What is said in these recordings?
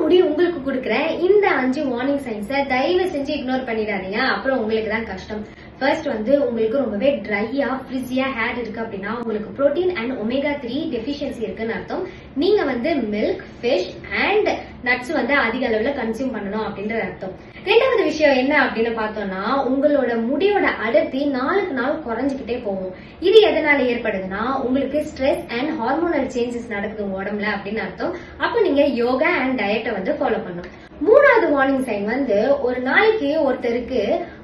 முடி உங்களுக்கு கொடுக்குறேன் இந்த 5 வார்னிங் சைன்ஸை தயவு செஞ்சு இக்னோர் பண்ணிடாதீங்க. அப்புறம் உங்களுக்கு தான் கஷ்டம். ஃபர்ஸ்ட் உங்களுக்கு ரொம்பவே ட்ரையா ஃப்ரிஸியா ஹேர் இருக்கு அப்படின்னா உங்களுக்கு புரோட்டீன் அண்ட் ஒமேகா 3 டெஃபிஷியன்சி இருக்குன்னு அர்த்தம். நீங்க மில்க், ஃபிஷ் அண்ட் நட்ஸ் அதிக அளவுல கன்சியூம் பண்ணணும் அப்படின்ற அர்த்தம். ரெண்டாவது விஷயம் என்ன அப்படின்னு பார்த்தோம்னா உங்களோட முடியோட அடர்த்தி நாளுக்கு நாள் குறைஞ்சுக்கிட்டே போகும். இது எதனால ஏற்படுதுன்னா உங்களுக்கு ஸ்ட்ரெஸ் அண்ட் ஹார்மோனல் சேஞ்சஸ் நடக்குது உங்க உடம்புல அப்படின்னு அர்த்தம். அப்ப நீங்க யோகா அண்ட் டயட்டை ஃபாலோ பண்ணணும். மூணாவது வார்னிங் சைன் ஒரு நாளைக்கு ஒருத்தருக்கு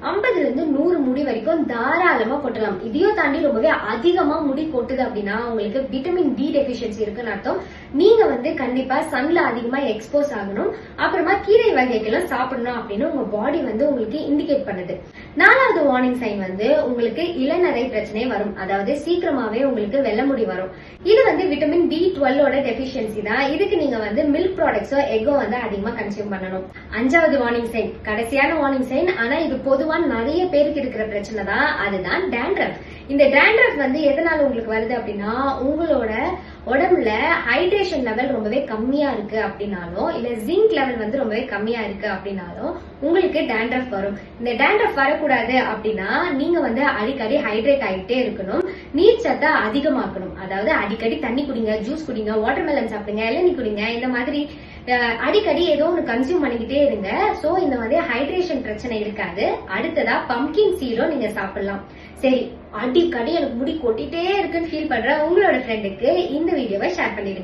50 இருந்து 100 முடி வரைக்கும் தாராளமா கொட்டலாம். இதையும் தாண்டி ரொம்பவே அதிகமா முடி கொட்டுது அப்படின்னா உங்களுக்கு விட்டமின் டி டெபிஷியன்சி இருக்குன்னு அர்த்தம். நீங்க கண்டிப்பா சன்ல அதிகமா எக்ஸ்போஸ் ஆகணும். அப்புறமா கீரை வகைகளும் சாப்பிடணும் அப்படின்னு உங்க பாடி உங்களுக்கு இண்டிகேட் பண்ணுது. நாலாவது வார்னிங் சைன் உங்களுக்கு இளநரை பிரச்சனை வரும். அதாவது சீக்கிரமாவே உங்களுக்கு வெள்ளை முடி வரும். இது விட்டமின் B12 டெபிஷியன்சி தான். இதுக்கு நீங்க மில்க் ப்ராடக்ட்ஸோ எக்கோ அதிகமா கன்சியூம் பண்ணணும். அஞ்சாவது வார்னிங் சைன் கடைசியான வார்னிங் சைன். ஆனா இது பொதுவா நிறைய பேருக்கு இருக்கிற பிரச்சனை தான். அதுதான் டேண்ட்ரஃப். இந்த டேண்ட்ரஃப் எதனால உங்களுக்கு வருது அப்படின்னா உங்களோட உடம்புல ஹைட்ரேஷன் லெவல் ரொம்பவே கம்மியா இருக்கு அப்படின்னாலும் இல்ல ஜிங்க் லெவல் ரொம்பவே கம்மியா இருக்கு அப்படின்னாலும் உங்களுக்கு டேண்ட்ரஃப் வரும். இந்த டேண்ட்ரஃப் வரக்கூடாது அப்படின்னா நீங்க அடிக்கடி ஹைட்ரேட் ஆகிட்டே இருக்கணும். நீர் சத்தை அதிகமாக்கணும். அதாவது அடிக்கடி தண்ணி குடிங்க, ஜூஸ் குடிங்க, வாட்டர்மெலன் சாப்பிடுங்க, இளநீ குடிங்க. இந்த மாதிரி அடிக்கடி ஏதோ ஒன்று கன்சியூம் பண்ணிக்கிட்டே இருங்க. சோ இந்த ஹைட்ரேஷன் பிரச்சனை இருக்காது. அடுத்ததா பம்கின் சீடும் நீங்க சாப்பிடலாம். சரி, அடிக்கடி எனக்கு முடி கொட்டிட்டே இருக்குன்னு ஃபீல் பண்ற உங்களோட ஃப்ரெண்டுக்கு இந்த வீடியோவை ஷேர் பண்ணிடுங்க.